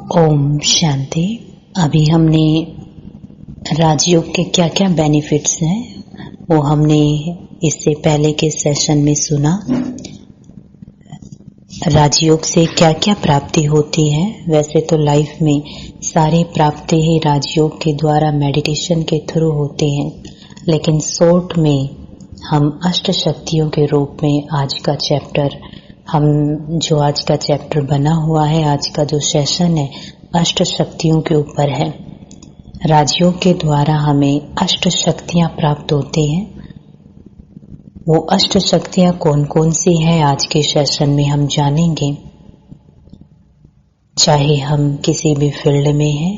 ओम शांति। अभी हमने राजयोग के क्या क्या बेनिफिट्स हैं वो हमने इससे पहले के सेशन में सुना। राजयोग से क्या क्या प्राप्ति होती है। वैसे तो लाइफ में सारी प्राप्ति ही राजयोग के द्वारा मेडिटेशन के थ्रू होती हैं, लेकिन शॉर्ट में हम अष्ट शक्तियों के रूप में आज का चैप्टर बना हुआ है, आज का जो सेशन है अष्ट शक्तियों के ऊपर है। राजयोग के द्वारा हमें अष्ट शक्तियां प्राप्त होती हैं। वो अष्ट शक्तियां कौन कौन सी हैं आज के सेशन में हम जानेंगे। चाहे हम किसी भी फील्ड में हैं,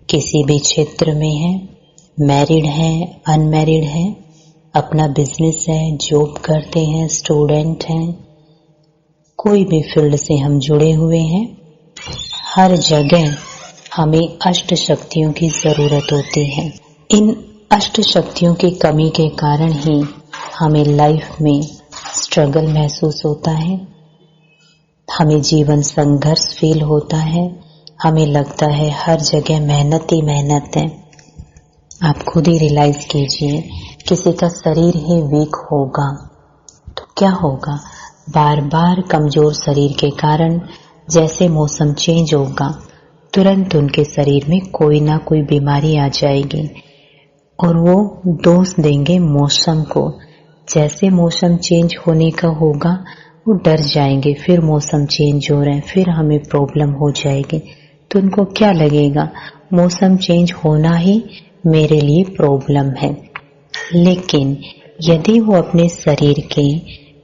किसी भी क्षेत्र में हैं, मैरिड हैं, अनमैरिड हैं, अपना बिजनेस है, जॉब करते हैं, स्टूडेंट हैं, कोई भी फील्ड से हम जुड़े हुए हैं, हर जगह हमें अष्ट शक्तियों की जरूरत होती है। इन अष्ट शक्तियों की कमी के कारण ही हमें लाइफ में स्ट्रगल महसूस होता है, हमें जीवन संघर्ष फील होता है, हमें लगता है हर जगह मेहनत ही मेहनत है। आप खुद ही रियलाइज कीजिए, किसी का शरीर ही वीक होगा तो क्या होगा। बार बार कमजोर शरीर के कारण जैसे मौसम चेंज होगा तुरंत उनके शरीर में कोई ना कोई बीमारी आ जाएगी और वो दोष देंगे मौसम को। जैसे मौसम चेंज होने का होगा वो डर जाएंगे, फिर मौसम चेंज हो रहा है, फिर हमें प्रॉब्लम हो जाएगी। तो उनको क्या लगेगा, मौसम चेंज होना ही मेरे लिए प्रॉब्लम है। लेकिन यदि वो अपने शरीर के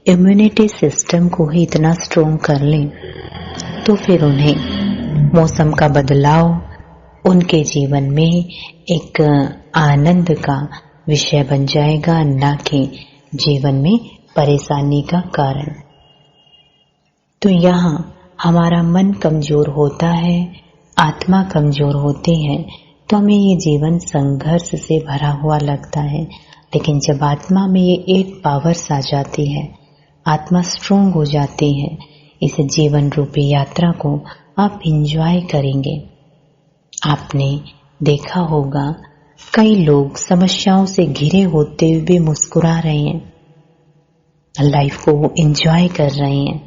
इम्यूनिटी सिस्टम को ही इतना स्ट्रोंग कर लें तो फिर उन्हें मौसम का बदलाव उनके जीवन में एक आनंद का विषय बन जाएगा, ना कि जीवन में परेशानी का कारण। तो यहाँ हमारा मन कमजोर होता है, आत्मा कमजोर होती है, तो हमें ये जीवन संघर्ष से भरा हुआ लगता है। लेकिन जब आत्मा में ये 8 पावर्स आ जाती है, आत्मा स्ट्रोंग हो जाती है, इस जीवन रूपी यात्रा को आप एंजॉय करेंगे। आपने देखा होगा कई लोग समस्याओं से घिरे होते हुए भी मुस्कुरा रहे हैं, लाइफ को वो एंजॉय कर रहे हैं।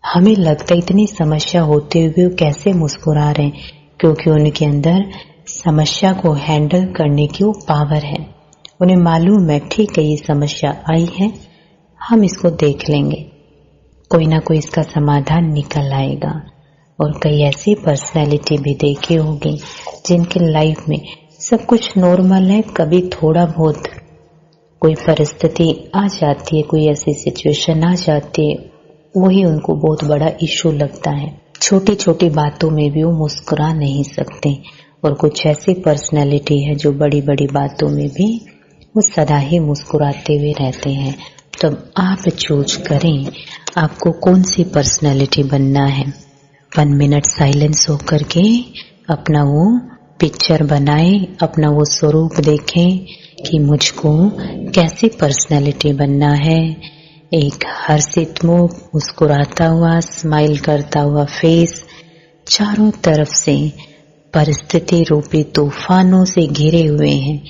हमें लगता है इतनी समस्या होते हुए वो कैसे मुस्कुरा रहे हैं, क्योंकि उनके अंदर समस्या को हैंडल करने की वो पावर है। उन्हें मालूम है ठीक है ये समस्या आई है, हम इसको देख लेंगे, कोई ना कोई इसका समाधान निकल आएगा। और कई ऐसी पर्सनैलिटी भी देखी होगी जिनकी लाइफ में सब कुछ नॉर्मल है, कभी थोड़ा बहुत कोई परिस्थिति आ जाती है, कोई ऐसी सिचुएशन आ जाती है, वही उनको बहुत बड़ा इशू लगता है। छोटी छोटी बातों में भी वो मुस्कुरा नहीं सकते। और कुछ ऐसी पर्सनैलिटी है जो बड़ी बड़ी बातों में भी वो सदा ही मुस्कुराते हुए रहते हैं। तो आप चूज करें आपको कौन सी पर्सनैलिटी बनना है। 1 मिनट साइलेंस होकर के अपना वो पिक्चर बनाए, अपना वो स्वरूप देखें कि मुझको कैसी पर्सनैलिटी बनना है। एक हर्षित मुख, मुस्कुराता हुआ, स्माइल करता हुआ फेस, चारों तरफ से परिस्थिति रूपी तूफानों से घिरे हुए हैं,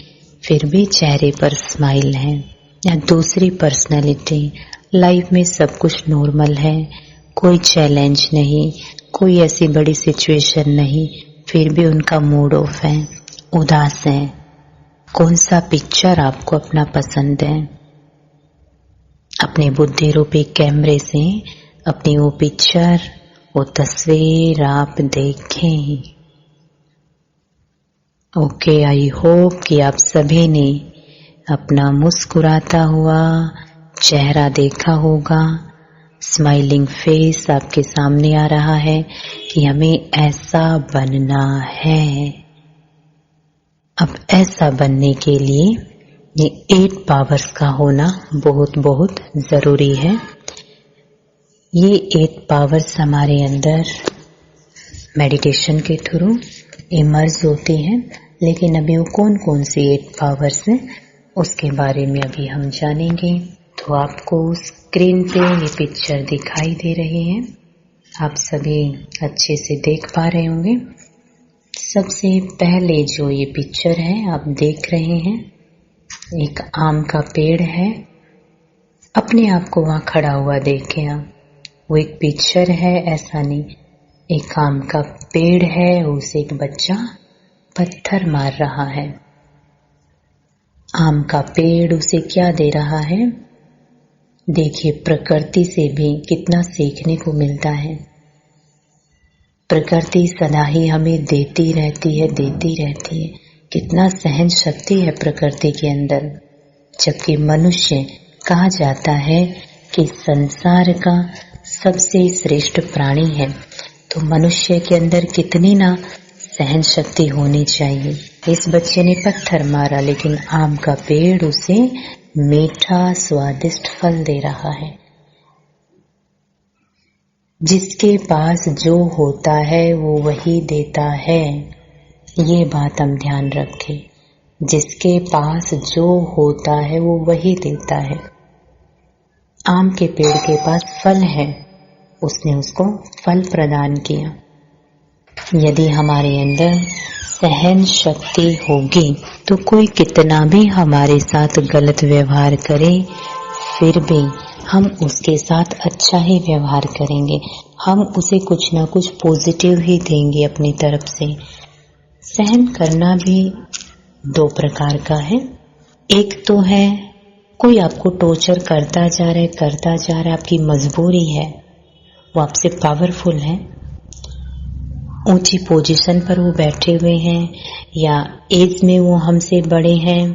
फिर भी चेहरे पर स्माइल है। या दूसरी पर्सनैलिटी, लाइफ में सब कुछ नॉर्मल है, कोई चैलेंज नहीं, कोई ऐसी बड़ी सिचुएशन नहीं, फिर भी उनका मूड ऑफ है, उदास है। कौन सा पिक्चर आपको अपना पसंद है, अपने बुद्धि रूपी कैमरे से अपनी वो पिक्चर, वो तस्वीर आप देखें। ओके, आई होप कि आप सभी ने अपना मुस्कुराता हुआ चेहरा देखा होगा, स्माइलिंग फेस आपके सामने आ रहा है कि हमें ऐसा बनना है। अब ऐसा बनने के लिए ये 8 पावर्स का होना बहुत बहुत जरूरी है। ये 8 पावर्स हमारे अंदर मेडिटेशन के थ्रू इमर्ज होती हैं। लेकिन अभी वो कौन कौन सी 8 पावर्स हैं उसके बारे में अभी हम जानेंगे। तो आपको स्क्रीन पे ये पिक्चर दिखाई दे रही है। आप सभी अच्छे से देख पा रहे होंगे। सबसे पहले जो ये पिक्चर है आप देख रहे हैं, एक आम का पेड़ है। अपने आप को वहां खड़ा हुआ देखें आप, वो एक पिक्चर है, ऐसा नहीं। एक आम का पेड़ है, उसे एक बच्चा पत्थर मार रहा है। आम का पेड़ उसे क्या दे रहा है? देखिए, प्रकृति से भी कितना सीखने को मिलता है। प्रकृति सदा ही हमें देती रहती है। कितना सहन शक्ति है प्रकृति के अंदर। जबकि मनुष्य कहा जाता है कि संसार का सबसे श्रेष्ठ प्राणी है, तो मनुष्य के अंदर कितनी ना सहन शक्ति होनी चाहिए। इस बच्चे ने पत्थर मारा, लेकिन आम का पेड़ उसे मीठा स्वादिष्ट फल दे रहा है। जिसके पास जो होता है वो वही देता है, ये बात हम ध्यान रखें। जिसके पास जो होता है वो वही देता है। आम के पेड़ के पास फल है, उसने उसको फल प्रदान किया। यदि हमारे अंदर सहन शक्ति होगी तो कोई कितना भी हमारे साथ गलत व्यवहार करे, फिर भी हम उसके साथ अच्छा ही व्यवहार करेंगे। हम उसे कुछ ना कुछ पॉजिटिव ही देंगे अपनी तरफ से। सहन करना भी दो प्रकार का है। एक तो है कोई आपको टॉर्चर करता जा रहा है, आपकी मजबूरी है, वो आपसे पावरफुल है, ऊंची पोजीशन पर वो बैठे हुए हैं, या एज में वो हमसे बड़े हैं,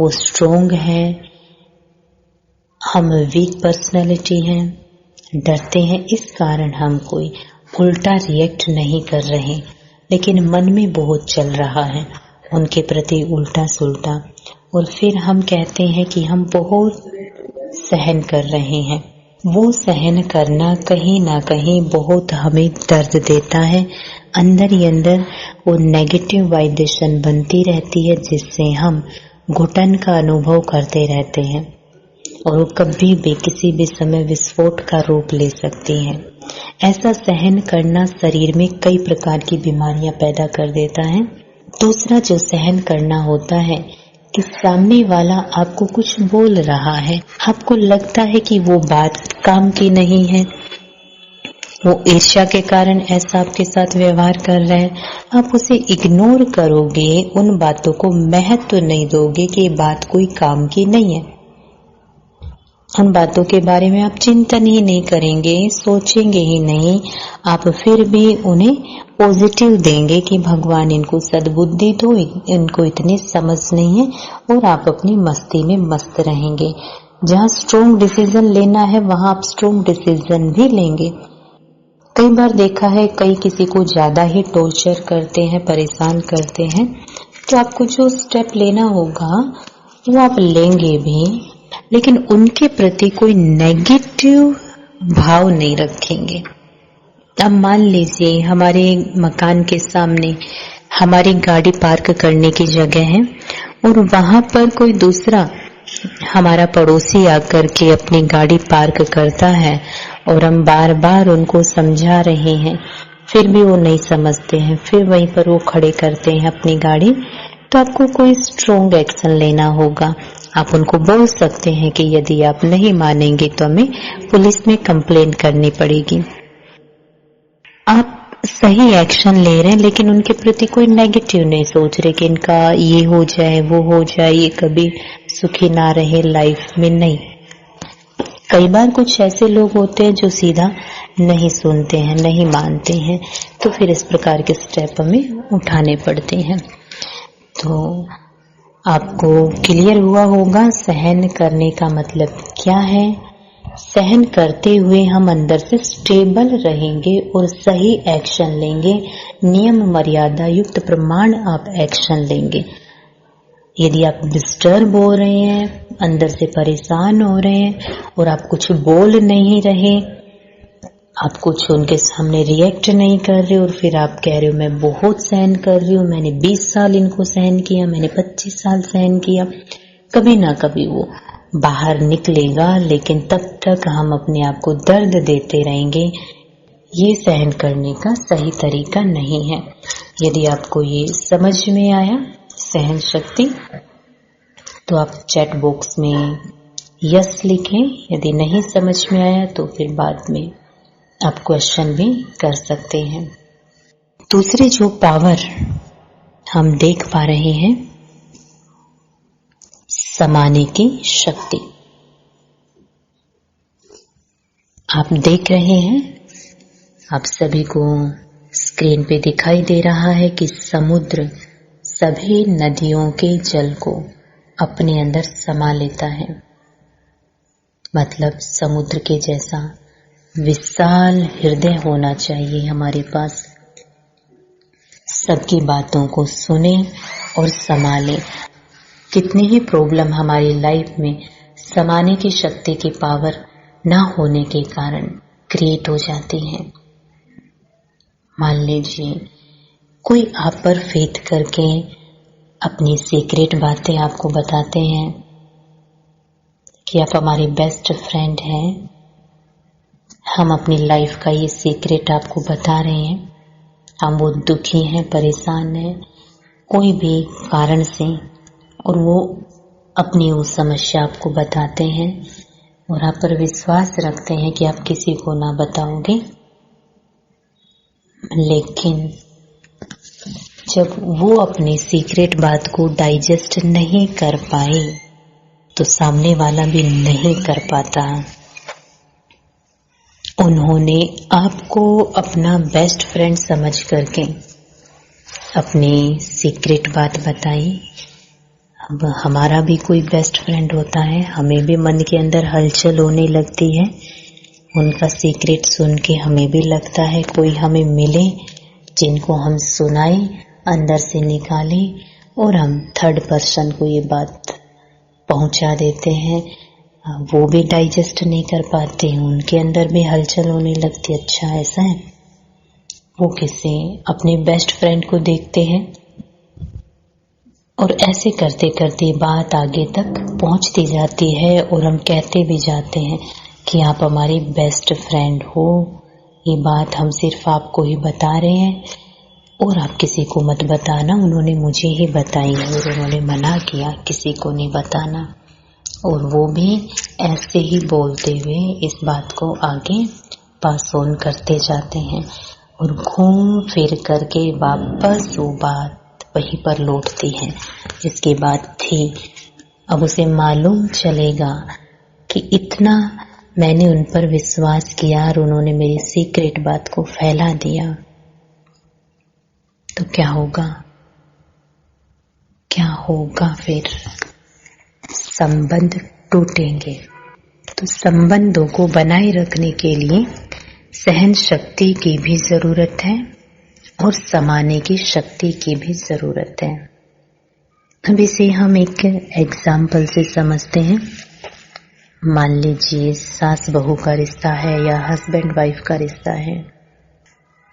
वो स्ट्रोंग है, हम वीक पर्सनालिटी हैं, डरते हैं, इस कारण हम कोई उल्टा रिएक्ट नहीं कर रहे, लेकिन मन में बहुत चल रहा है उनके प्रति उल्टा सुल्टा, और फिर हम कहते हैं कि हम बहुत सहन कर रहे हैं। वो सहन करना कहीं ना कहीं बहुत हमें दर्द देता है। अंदर ही अंदर वो नेगेटिव वाइब्रेशन बनती रहती है, जिससे हम घुटन का अनुभव करते रहते हैं, और वो कभी भी किसी भी समय विस्फोट का रूप ले सकती है। ऐसा सहन करना शरीर में कई प्रकार की बीमारियां पैदा कर देता है। दूसरा जो सहन करना होता है कि सामने वाला आपको कुछ बोल रहा है, आपको लगता है कि वो बात काम की नहीं है, वो ईर्ष्या के कारण ऐसा आपके साथ व्यवहार कर रहा है, आप उसे इग्नोर करोगे, उन बातों को महत्व नहीं दोगे कि ये बात कोई काम की नहीं है। उन बातों के बारे में आप चिंतन ही नहीं करेंगे, सोचेंगे ही नहीं, आप फिर भी उन्हें पॉजिटिव देंगे कि भगवान इनको सद्बुद्धि दो, इनको इतनी समझ नहीं है, और आप अपनी मस्ती में मस्त रहेंगे। जहाँ स्ट्रोंग डिसीजन लेना है वहां आप स्ट्रोंग डिसीजन भी लेंगे। कई बार देखा है, कई किसी को ज्यादा ही टॉर्चर करते हैं, परेशान करते हैं, तो आपको जो स्टेप लेना होगा वो आप लेंगे भी, लेकिन उनके प्रति कोई नेगेटिव भाव नहीं रखेंगे। अब मान लीजिए हमारे मकान के सामने हमारी गाड़ी पार्क करने की जगह है, और वहां पर कोई दूसरा हमारा पड़ोसी आकर के अपनी गाड़ी पार्क करता है, और हम बार बार उनको समझा रहे हैं, फिर भी वो नहीं समझते हैं, फिर वहीं पर वो खड़े करते हैं अपनी गाड़ी, तो आपको कोई स्ट्रोंग एक्शन लेना होगा। आप उनको बोल सकते हैं कि यदि आप नहीं मानेंगे तो हमें पुलिस में कंप्लेन करनी पड़ेगी। आप सही एक्शन ले रहे हैं, लेकिन उनके प्रति कोई नेगेटिव नहीं सोच रहे कि इनका ये हो जाए, वो हो जाए, ये कभी सुखी ना रहे लाइफ में, नहीं। कई बार कुछ ऐसे लोग होते हैं जो सीधा नहीं सुनते हैं, नहीं मानते हैं, तो फिर इस प्रकार के स्टेप हमें उठाने पड़ते हैं। तो आपको क्लियर हुआ होगा सहन करने का मतलब क्या है। सहन करते हुए हम अंदर से स्टेबल रहेंगे और सही एक्शन लेंगे, नियम मर्यादा युक्त प्रमाण आप एक्शन लेंगे। यदि आप डिस्टर्ब हो रहे हैं, अंदर से परेशान हो रहे हैं, और आप कुछ बोल नहीं रहे, आप कुछ उनके सामने रिएक्ट नहीं कर रहे, और फिर आप कह रहे हो मैं बहुत सहन कर रही हूँ, मैंने 20 साल इनको सहन किया, मैंने 25 साल सहन किया, कभी ना कभी वो बाहर निकलेगा, लेकिन तब तक हम अपने आप को दर्द देते रहेंगे। ये सहन करने का सही तरीका नहीं है। यदि आपको ये समझ में आया सहन शक्ति, तो आप चैट बॉक्स में यस लिखें। यदि नहीं समझ में आया तो फिर बाद में आप क्वेश्चन भी कर सकते हैं। दूसरी जो पावर हम देख पा रहे हैं, समाने की शक्ति। आप देख रहे हैं, आप सभी को स्क्रीन पे दिखाई दे रहा है कि समुद्र सभी नदियों के जल को अपने अंदर समा लेता है। मतलब समुद्र के जैसा विशाल हृदय होना चाहिए हमारे पास। सबकी बातों को सुने और संभाले। कितनी ही प्रॉब्लम हमारी लाइफ में समाने की शक्ति की पावर ना होने के कारण क्रिएट हो जाती है। मान लीजिए कोई आप पर फेथ करके अपनी सीक्रेट बातें आपको बताते हैं कि आप हमारे बेस्ट फ्रेंड हैं, हम अपनी लाइफ का ये सीक्रेट आपको बता रहे हैं, हम वो दुखी हैं, परेशान हैं कोई भी कारण से, और वो अपनी वो समस्या आपको बताते हैं और आप पर विश्वास रखते हैं कि आप किसी को ना बताओगे। लेकिन जब वो अपनी सीक्रेट बात को डाइजेस्ट नहीं कर पाए तो सामने वाला भी नहीं कर पाता। उन्होंने आपको अपना बेस्ट फ्रेंड समझ करके अपनी सीक्रेट बात बताई। अब हमारा भी कोई बेस्ट फ्रेंड होता है, हमें भी मन के अंदर हलचल होने लगती है। उनका सीक्रेट सुन के हमें भी लगता है कोई हमें मिले जिनको हम सुनाए, अंदर से निकाले और हम थर्ड पर्सन को ये बात पहुंचा देते हैं। वो भी डाइजेस्ट नहीं कर पाते हैं, उनके अंदर भी हलचल होने लगती है। अच्छा ऐसा है, वो किसी अपने बेस्ट फ्रेंड को देखते हैं और ऐसे करते करते बात आगे तक पहुंचती जाती है और हम कहते भी जाते हैं कि आप हमारी बेस्ट फ्रेंड हो, ये बात हम सिर्फ आपको ही बता रहे हैं और आप किसी को मत बताना, उन्होंने मुझे ही बताई और उन्होंने मना किया किसी को नहीं बताना। और वो भी ऐसे ही बोलते हुए इस बात को आगे पास ऑन करते जाते हैं और घूम फिर करके वापस वो बात वहीं पर लौटती है जिसकी बात थी। अब उसे मालूम चलेगा कि इतना मैंने उन पर विश्वास किया और उन्होंने मेरी सीक्रेट बात को फैला दिया, तो क्या होगा? क्या होगा फिर? संबंध टूटेंगे। तो संबंधों को बनाए रखने के लिए सहन शक्ति की भी जरूरत है और समाने की शक्ति की भी जरूरत है। अब इसे हम एक एग्जाम्पल से समझते हैं। मान लीजिए सास बहू का रिश्ता है या हस्बैंड वाइफ का रिश्ता है।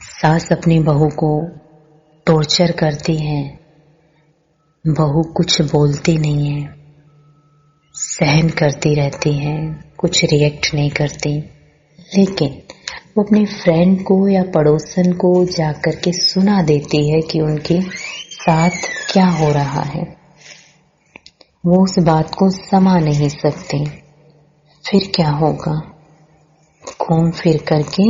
सास अपनी बहू को टॉर्चर करती है, बहू कुछ बोलती नहीं है, सहन करती रहती है, कुछ रिएक्ट नहीं करती। लेकिन वो अपने फ्रेंड को या पड़ोसन को जाकर के सुना देती है कि उनके साथ क्या हो रहा है। वो उस बात को समा नहीं सकती। फिर क्या होगा? घूम फिर करके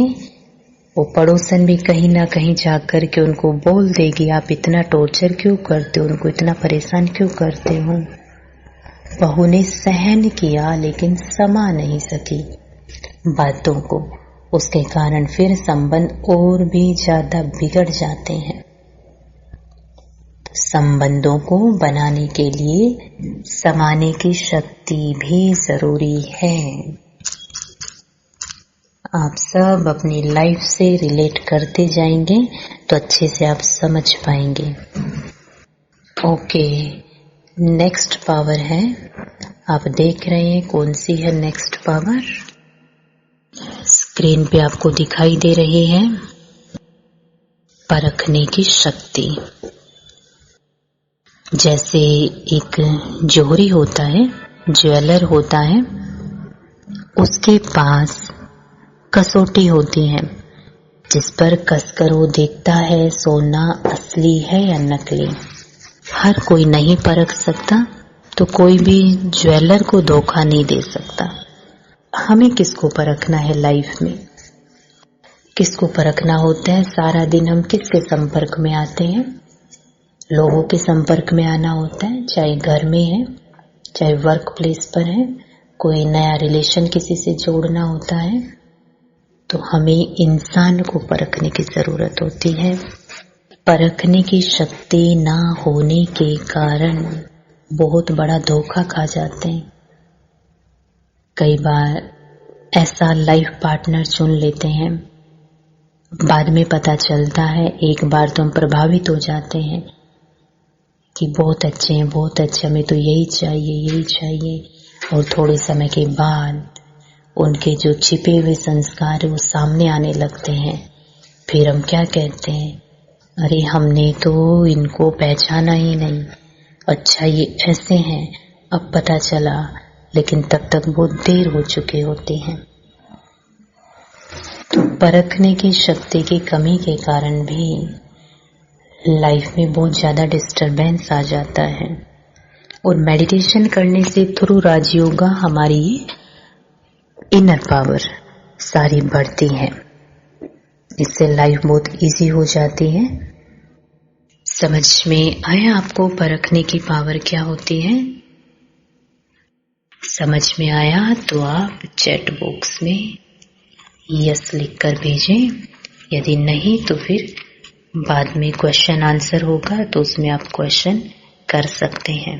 वो पड़ोसन भी कहीं ना कहीं जाकर के उनको बोल देगी, आप इतना टॉर्चर क्यों करते हो, उनको इतना परेशान क्यों करते हो। बहू ने सहन किया लेकिन समा नहीं सकी बातों को, उसके कारण फिर संबंध और भी ज्यादा बिगड़ जाते हैं। तो संबंधों को बनाने के लिए समाने की शक्ति भी जरूरी है। आप सब अपनी लाइफ से रिलेट करते जाएंगे तो अच्छे से आप समझ पाएंगे। ओके, नेक्स्ट पावर है, आप देख रहे हैं कौन सी है नेक्स्ट पावर। स्क्रीन पे आपको दिखाई दे रही है परखने की शक्ति। जैसे एक जोहरी होता है, ज्वेलर होता है, उसके पास कसौटी होती है जिस पर कसकर वो देखता है सोना असली है या नकली। हर कोई नहीं परख सकता तो कोई भी ज्वेलर को धोखा नहीं दे सकता। हमें किसको परखना है लाइफ में, किसको परखना होता है? सारा दिन हम किसके संपर्क में आते हैं? लोगों के संपर्क में आना होता है, चाहे घर में है चाहे वर्क प्लेस पर है, कोई नया रिलेशन किसी से जोड़ना होता है, तो हमें इंसान को परखने की जरूरत होती है। परखने की शक्ति ना होने के कारण बहुत बड़ा धोखा खा जाते हैं। कई बार ऐसा लाइफ पार्टनर चुन लेते हैं, बाद में पता चलता है, एक बार तो हम प्रभावित हो जाते हैं कि बहुत अच्छे हैं, बहुत अच्छे, हमें तो यही चाहिए यही चाहिए, और थोड़े समय के बाद उनके जो छिपे हुए संस्कार है वो सामने आने लगते हैं। फिर हम क्या कहते हैं, अरे हमने तो इनको पहचाना ही नहीं, अच्छा ये ऐसे हैं, अब पता चला, लेकिन तब तक बहुत देर हो चुके होते हैं। तो परखने की शक्ति की कमी के कारण भी लाइफ में बहुत ज्यादा डिस्टरबेंस आ जाता है। और मेडिटेशन करने से थ्रू राजयोगा हमारी इनर पावर सारी बढ़ती है, इससे लाइफ बहुत इजी हो जाती है। समझ में आया आपको परखने की पावर क्या होती है? समझ में आया तो आप चैट बॉक्स में यस लिखकर भेजें, यदि नहीं तो फिर बाद में क्वेश्चन आंसर होगा तो उसमें आप क्वेश्चन कर सकते हैं।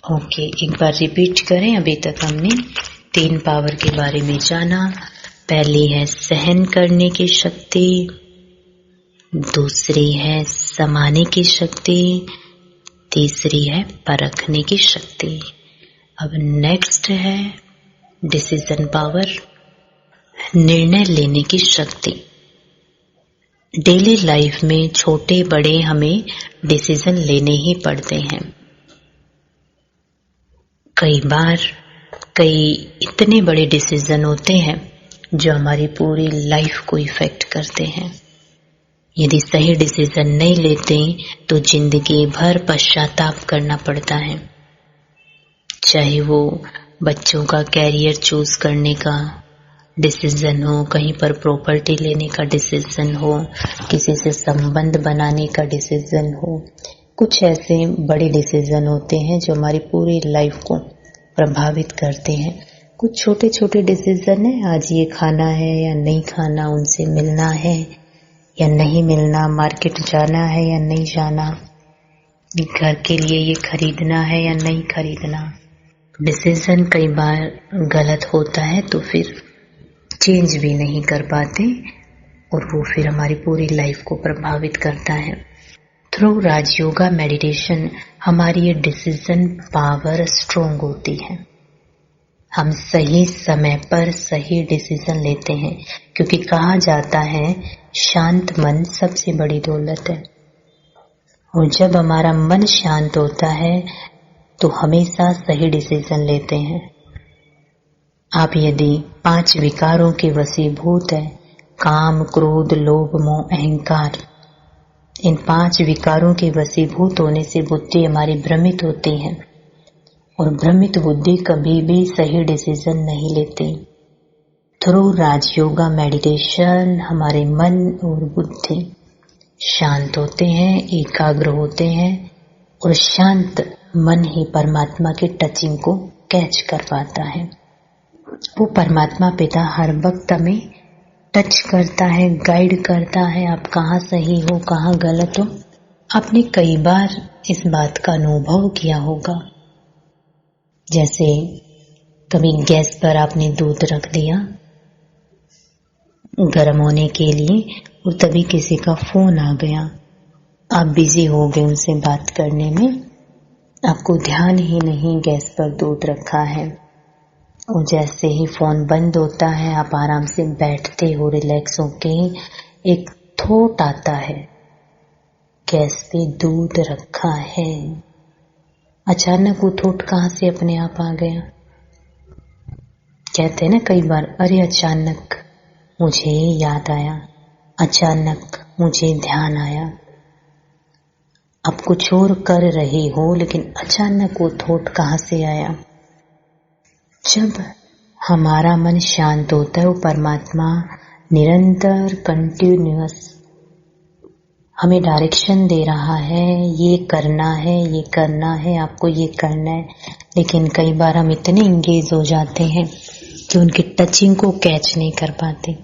ओके, एक बार रिपीट करें। अभी तक हमने 3 पावर के बारे में जाना। पहली है सहन करने की शक्ति, दूसरी है समाने की शक्ति, तीसरी है परखने की शक्ति। अब नेक्स्ट है डिसीजन पावर, निर्णय लेने की शक्ति। डेली लाइफ में छोटे बड़े हमें डिसीजन लेने ही पड़ते हैं। कई बार कई इतने बड़े डिसीजन होते हैं जो हमारी पूरी लाइफ को इफेक्ट करते हैं। यदि सही डिसीजन नहीं लेते तो जिंदगी भर पश्चाताप करना पड़ता है। चाहे वो बच्चों का कैरियर चूज करने का डिसीजन हो, कहीं पर प्रॉपर्टी लेने का डिसीजन हो, किसी से संबंध बनाने का डिसीजन हो, कुछ ऐसे बड़े डिसीजन होते हैं जो हमारी पूरी लाइफ को प्रभावित करते हैं। कुछ छोटे छोटे डिसीजन है, आज ये खाना है या नहीं खाना, उनसे मिलना है या नहीं मिलना, मार्केट जाना है या नहीं जाना, घर के लिए ये खरीदना है या नहीं खरीदना। डिसीजन कई बार गलत होता है तो फिर चेंज भी नहीं कर पाते और वो फिर हमारी पूरी लाइफ को प्रभावित करता है। थ्रू राजयोगा मेडिटेशन हमारी ये डिसीजन पावर स्ट्रोंग होती है। हम सही समय पर सही डिसीजन लेते हैं, क्योंकि कहा जाता है शांत मन सबसे बड़ी दौलत है। और जब हमारा मन शांत होता है तो हमेशा सही डिसीजन लेते हैं। आप यदि 5 विकारों के वशीभूत है, काम क्रोध लोभ मोह अहंकार, इन 5 विकारों के वशीभूत होने से बुद्धि हमारी भ्रमित होती है और भ्रमित बुद्धि कभी भी सही डिसीजन नहीं लेती। थ्रू राजयोगा मेडिटेशन हमारे मन और बुद्धि शांत होते हैं, एकाग्र होते हैं और शांत मन ही परमात्मा के टचिंग को कैच कर पाता है। वो परमात्मा पिता हर वक्त हमें टच करता है, गाइड करता है, आप कहाँ सही हो कहाँ गलत हो। आपने कई बार इस बात का अनुभव किया होगा, जैसे कभी गैस पर आपने दूध रख दिया गर्म होने के लिए और तभी किसी का फोन आ गया, आप बिजी हो गए उनसे बात करने में, आपको ध्यान ही नहीं गैस पर दूध रखा है। और जैसे ही फोन बंद होता है आप आराम से बैठते हो, रिलैक्स होके, एक थॉट आता है गैस पे दूध रखा है। अचानक वो थॉट कहाँ से अपने आप आ गया? कहते हैं ना कई बार, अरे अचानक मुझे याद आया, अचानक मुझे ध्यान आया। अब कुछ और कर रही हो लेकिन अचानक वो थॉट कहाँ से आया? जब हमारा मन शांत होता है, वो परमात्मा निरंतर कंटिन्यूअस हमें डायरेक्शन दे रहा है, ये करना है, ये करना है, आपको ये करना है। लेकिन कई बार हम इतने इंगेज हो जाते हैं कि उनकी टचिंग को कैच नहीं कर पाते।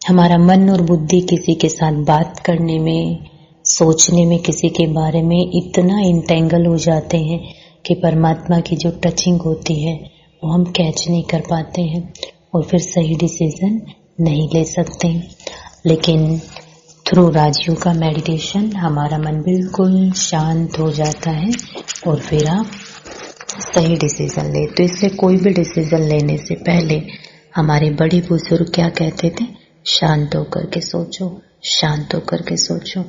हमारा मन और बुद्धि किसी के साथ बात करने में, सोचने में, किसी के बारे में इतना इंटेंगल हो जाते हैं कि परमात्मा की जो टचिंग होती है वो हम कैच नहीं कर पाते हैं और फिर सही डिसीजन नहीं ले सकते। लेकिन थ्रू राजयोग का मेडिटेशन हमारा मन बिल्कुल शांत हो जाता है और फिर आप सही डिसीजन ले। तो इसलिए कोई भी डिसीजन लेने से पहले हमारे बड़े बुजुर्ग क्या कहते थे? शांत होकर के सोचो, शांत होकर के सोचो।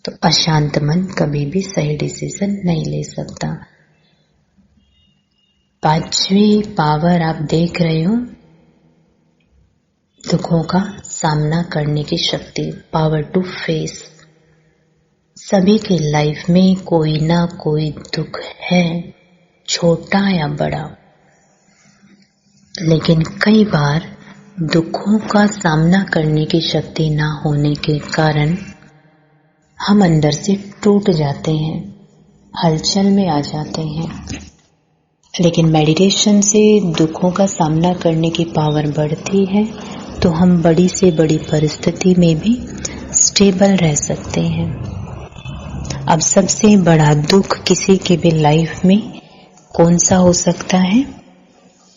तो अशांत मन कभी भी सही डिसीजन नहीं ले सकता। पांचवी पावर आप देख रहे हो, दुखों का सामना करने की शक्ति, पावर टू फेस। सभी की लाइफ में कोई ना कोई दुख है, छोटा या बड़ा। लेकिन कई बार दुखों का सामना करने की शक्ति ना होने के कारण हम अंदर से टूट जाते हैं, हलचल में आ जाते हैं। लेकिन मेडिटेशन से दुखों का सामना करने की पावर बढ़ती है, तो हम बड़ी से बड़ी परिस्थिति में भी स्टेबल रह सकते हैं। अब सबसे बड़ा दुख किसी के भी लाइफ में कौन सा हो सकता है?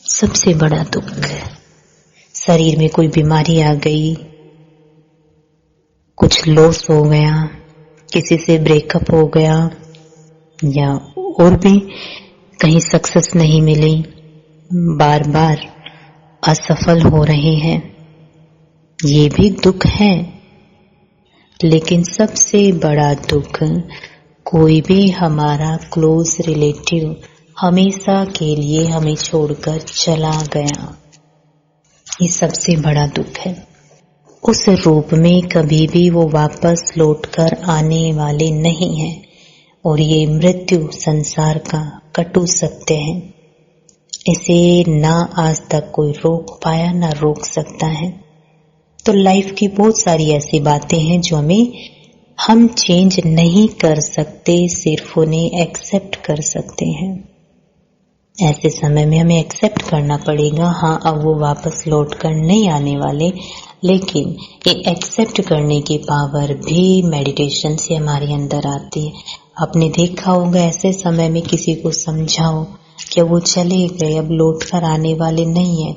सबसे बड़ा दुख शरीर में कोई बीमारी आ गई, कुछ लॉस हो गया, किसी से ब्रेकअप हो गया, या और भी कहीं सक्सेस नहीं मिली, बार बार असफल हो रहे हैं, ये भी दुख है। लेकिन सबसे बड़ा दुख, कोई भी हमारा क्लोज रिलेटिव हमेशा के लिए हमें छोड़कर चला गया, ये सबसे बड़ा दुख है। उस रूप में कभी भी वो वापस लौटकर आने वाले नहीं हैं और ये मृत्यु संसार का कटु सत्य है। इसे ना आज तक कोई रोक पाया, ना रोक सकता है। तो लाइफ की बहुत सारी ऐसी बातें हैं जो हम चेंज नहीं कर सकते, सिर्फ उन्हें एक्सेप्ट कर सकते हैं। ऐसे समय में हमें एक्सेप्ट करना पड़ेगा, हाँ अब वो वापस लौट कर नहीं आने वाले। लेकिन ये एक्सेप्ट करने की पावर भी मेडिटेशन से हमारे अंदर आती है। आपने देखा होगा ऐसे समय में किसी को समझाओ कि वो चले गए, अब लौट कर आने वाले नहीं है,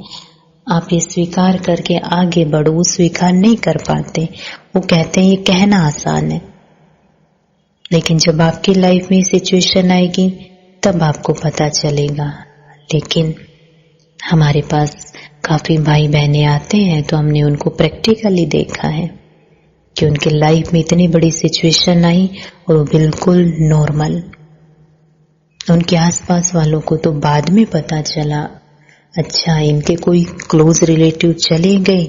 आप ये स्वीकार करके आगे बढ़ो, वो स्वीकार नहीं कर पाते। वो कहते हैं ये कहना आसान है, लेकिन जब आपकी लाइफ में सिचुएशन आएगी तब आपको पता चलेगा। लेकिन हमारे पास काफी भाई बहनें आते हैं तो हमने उनको प्रैक्टिकली देखा है कि उनके लाइफ में इतनी बड़ी सिचुएशन आई और वो बिल्कुल नॉर्मल। उनके आसपास वालों को तो बाद में पता चला, अच्छा इनके कोई क्लोज रिलेटिव चले गए,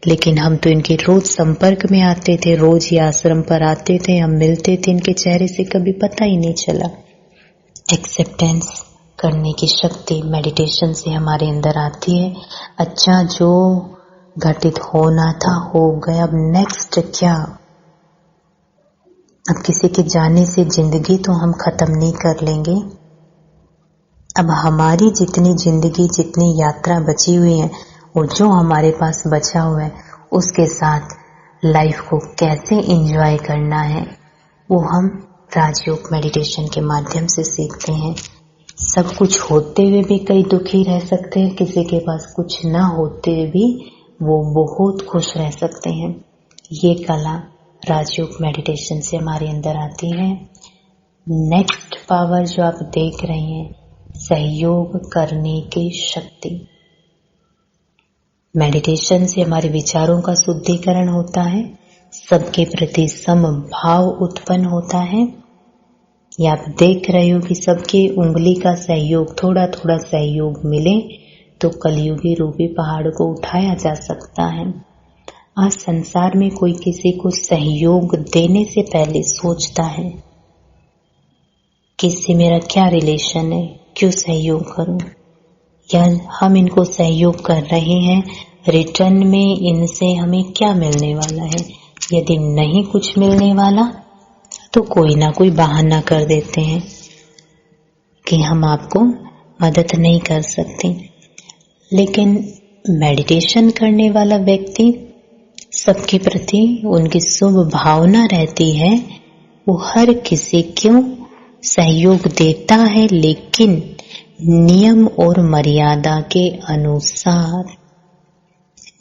लेकिन हम तो इनके रोज संपर्क में आते थे, रोज ही आश्रम पर आते थे, हम मिलते थे, इनके चेहरे से कभी पता ही नहीं चला। एक्सेप्टेंस करने की शक्ति मेडिटेशन से हमारे अंदर आती है। अच्छा जो घटित होना था हो गया, अब नेक्स्ट क्या? अब किसी के जाने से जिंदगी तो हम खत्म नहीं कर लेंगे। अब हमारी जितनी जिंदगी, जितनी यात्रा बची हुई है और जो हमारे पास बचा हुआ है, उसके साथ लाइफ को कैसे एंजॉय करना है वो हम राजयोग मेडिटेशन के माध्यम से सीखते हैं। सब कुछ होते हुए भी कई दुखी रह सकते हैं, किसी के पास कुछ ना होते हुए भी वो बहुत खुश रह सकते हैं। ये कला राजयोग मेडिटेशन से हमारे अंदर आती है। नेक्स्ट पावर जो आप देख रहे हैं, सहयोग करने की शक्ति। मेडिटेशन से हमारे विचारों का शुद्धिकरण होता है, सबके प्रति समभाव उत्पन्न होता है। ये आप देख रहे हो कि सबके उंगली का सहयोग, थोड़ा थोड़ा सहयोग मिले तो कलयुगी रूपी पहाड़ को उठाया जा सकता है। आज संसार में कोई किसी को सहयोग देने से पहले सोचता है कि इससे मेरा क्या रिलेशन है, क्यों सहयोग करूं, या हम इनको सहयोग कर रहे हैं, रिटर्न में इनसे हमें क्या मिलने वाला है। यदि नहीं कुछ मिलने वाला तो कोई ना कोई बहाना कर देते हैं कि हम आपको मदद नहीं कर सकते। लेकिन मेडिटेशन करने वाला व्यक्ति, सबके प्रति उनकी शुभ भावना रहती है, वो हर किसी को सहयोग देता है, लेकिन नियम और मर्यादा के अनुसार।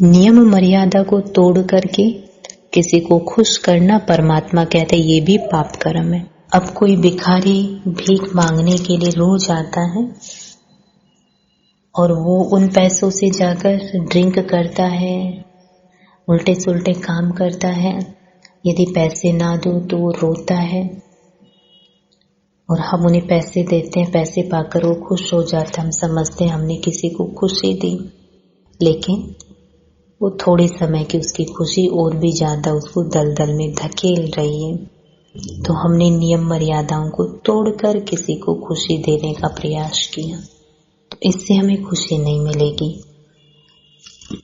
नियम मर्यादा को तोड़ करके किसी को खुश करना, परमात्मा कहते हैं ये भी पाप कर्म है। अब कोई भिखारी भीख मांगने के लिए रोज आता है और वो उन पैसों से जाकर ड्रिंक करता है, उल्टे सुल्टे काम करता है। यदि पैसे ना दो तो वो रोता है और हम उन्हें पैसे देते हैं, पैसे पाकर वो खुश हो जाता है। हम समझते हैं हमने किसी को खुशी दी, लेकिन वो थोड़े समय की उसकी खुशी और भी ज्यादा उसको दलदल में धकेल रही है। तो हमने नियम मर्यादाओं को तोड़कर किसी को खुशी देने का प्रयास किया, तो इससे हमें खुशी नहीं मिलेगी।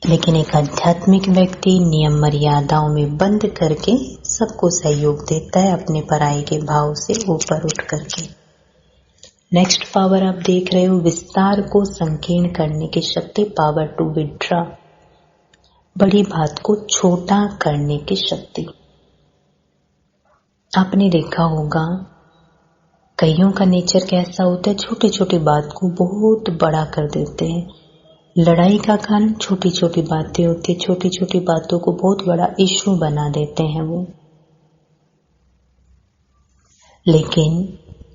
लेकिन एक आध्यात्मिक व्यक्ति नियम मर्यादाओं में बंद करके सबको सहयोग देता है, अपने पराई के भाव से ऊपर उठ करके। नेक्स्ट पावर आप देख रहे हो, विस्तार को संकीर्ण करने की शक्ति, पावर टू विड्रॉ, बड़ी बात को छोटा करने की शक्ति। आपने देखा होगा कईयों का नेचर कैसा होता है, छोटी छोटी बात को बहुत बड़ा कर देते हैं। लड़ाई का कारण छोटी छोटी बातें होती है, छोटी छोटी बातों को बहुत बड़ा इश्यू बना देते हैं वो। लेकिन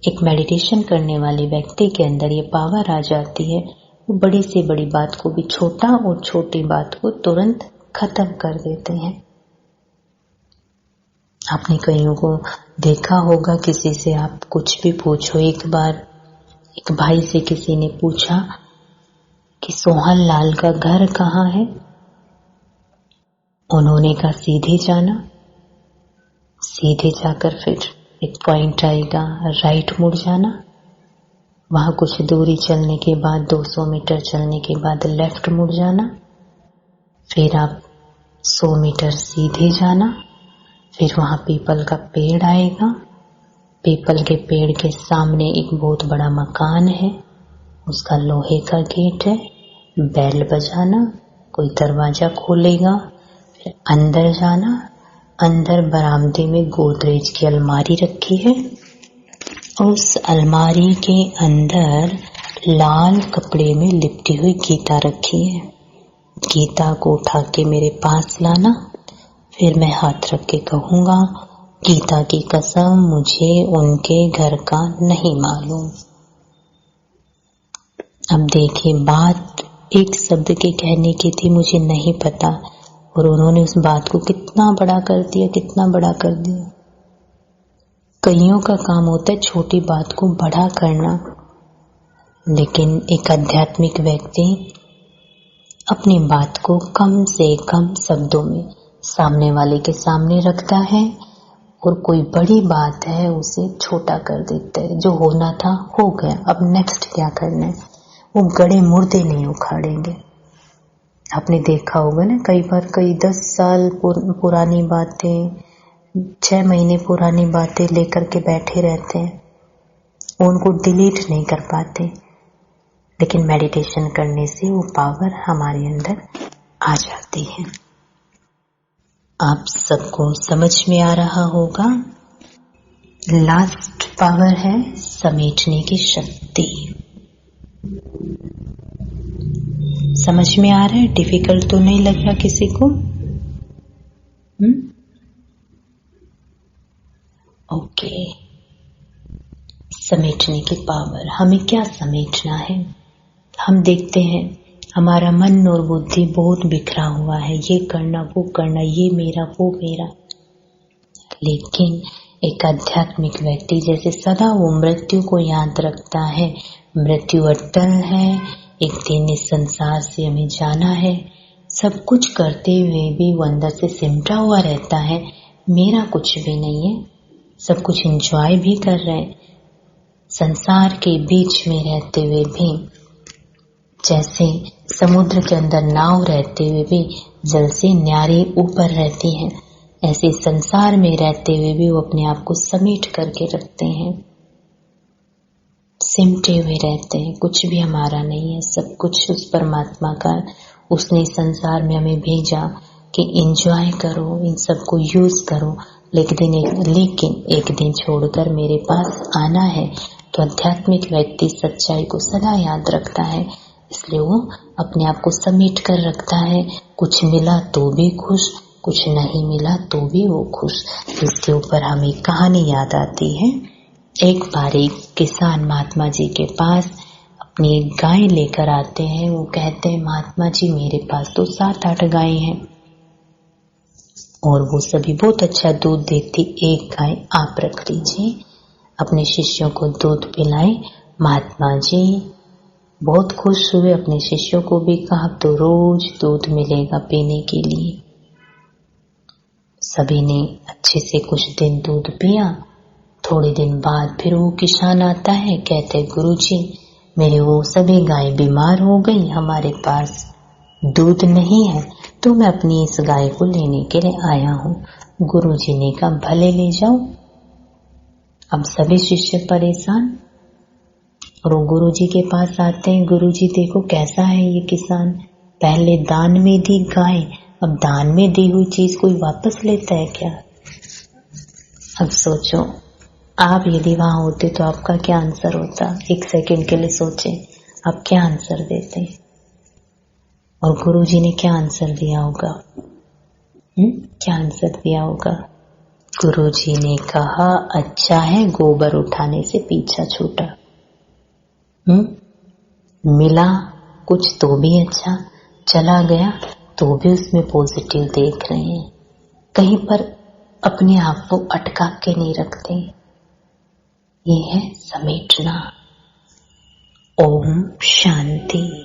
एक मेडिटेशन करने वाले व्यक्ति के अंदर ये पावर आ जाती है, वो बड़ी से बड़ी बात को भी छोटा और छोटी बात को तुरंत खत्म कर देते हैं। आपने कईयों को देखा होगा, किसी से आप कुछ भी पूछो, एक बार एक भाई से किसी ने पूछा कि सोहन लाल का घर कहाँ है। उन्होंने कहा सीधे जाना, सीधे जाकर फिर एक पॉइंट आएगा, राइट मुड़ जाना, वहां कुछ दूरी चलने के बाद 200 मीटर चलने के बाद लेफ्ट मुड़ जाना, फिर आप 100 मीटर सीधे जाना, फिर वहां पीपल का पेड़ आएगा, पीपल के पेड़ के सामने एक बहुत बड़ा मकान है, उसका लोहे का गेट है, बेल बजाना, कोई दरवाजा खोलेगा, फिर अंदर जाना, अंदर बरामदे में गोदरेज की अलमारी रखी है, उस अलमारी के अंदर लाल कपड़े में लिपटी हुई गीता रखी है। गीता को उठा के मेरे पास लाना, फिर मैं हाथ रख के कहूंगा, गीता की कसम मुझे उनके घर का नहीं मालूम। अब देखिए, बात एक शब्द के कहने की थी, मुझे नहीं पता, और उन्होंने उस बात को कितना बड़ा कर दिया, कितना बड़ा कर दिया। कईयों का काम होता है छोटी बात को बड़ा करना, लेकिन एक आध्यात्मिक व्यक्ति अपनी बात को कम से कम शब्दों में सामने वाले के सामने रखता है, और कोई बड़ी बात है उसे छोटा कर देता है। जो होना था हो गया, अब नेक्स्ट क्या करना है। वो गड़े मुर्दे नहीं उखाड़ेंगे। आपने देखा होगा ना, कई बार कई 10 साल पुरानी बातें, 6 महीने पुरानी बातें लेकर के बैठे रहते हैं, उनको डिलीट नहीं कर पाते। लेकिन मेडिटेशन करने से वो पावर हमारे अंदर आ जाती है। आप सबको समझ में आ रहा होगा। लास्ट पावर है समेटने की शक्ति। समझ में आ रहा है? डिफिकल्ट तो नहीं लग रहा किसी को? ओके। समेटने की पावर। हमें क्या समेटना है? हम देखते हैं हमारा मन और बुद्धि बहुत बिखरा हुआ है, ये करना वो करना, ये मेरा वो मेरा। लेकिन एक आध्यात्मिक व्यक्ति जैसे सदा वो मृत्यु को याद रखता है, मृत्यु अटल है, एक दिन इस संसार से हमें जाना है। सब कुछ करते हुए भी वो अंदर से सिमटा हुआ रहता है, मेरा कुछ भी नहीं है। सब कुछ एंजॉय भी कर रहे हैं, संसार के बीच में रहते हुए भी, जैसे समुद्र के अंदर नाव रहते हुए भी जल से न्यारी ऊपर रहती हैं, ऐसे संसार में रहते हुए भी वो अपने आप को समेट करके रखते हैं, सिमटे हुए रहते हैं। कुछ भी हमारा नहीं है, सब कुछ उस परमात्मा का। उसने संसार में हमें भेजा कि एंजॉय करो, इन सबको यूज करो, लेकिन एक दिन छोड़कर मेरे पास आना है। तो आध्यात्मिक व्यक्ति सच्चाई को सदा याद रखता है, इसलिए वो अपने आप को समेट कर रखता है। कुछ मिला तो भी खुश, कुछ नहीं मिला तो भी वो खुश। इसके ऊपर हमें कहानी याद आती है। एक बार एक किसान महात्मा जी के पास अपनी एक गाय लेकर आते हैं। वो कहते हैं, महात्मा जी मेरे पास तो 7-8 गायें हैं और वो सभी बहुत अच्छा दूध देती, एक गाय आप रख लीजिए। अपने शिष्यों को दूध पिलाए। महात्मा जी बहुत खुश हुए, अपने शिष्यों को भी कहा तो रोज दूध मिलेगा पीने के लिए। सभी ने अच्छे से कुछ दिन दूध पिया। थोड़े दिन बाद फिर वो किसान आता है, कहते गुरुजी मेरे वो सभी गाय बीमार हो गई, हमारे पास दूध नहीं है, तो मैं अपनी इस गाय को लेने के लिए आया हूँ। गुरुजी ने कहा भले ले जाओ। अब सभी शिष्य परेशान और वो गुरुजी के पास आते हैं। गुरुजी देखो कैसा है ये किसान, पहले दान में दी गाय, अब दान में दी हुई चीज कोई वापस लेता है क्या? अब सोचो आप यदि वहां होते तो आपका क्या आंसर होता? एक सेकंड के लिए सोचें, आप क्या आंसर देते? और गुरुजी ने क्या आंसर दिया होगा? क्या आंसर दिया होगा? गुरुजी ने कहा अच्छा है गोबर उठाने से पीछा छूटा। मिला कुछ तो भी अच्छा, चला गया तो भी उसमें पॉजिटिव देख रहे हैं, कहीं पर अपने आप को अटका के नहीं रखते। ये है समेटना। ओम शांति।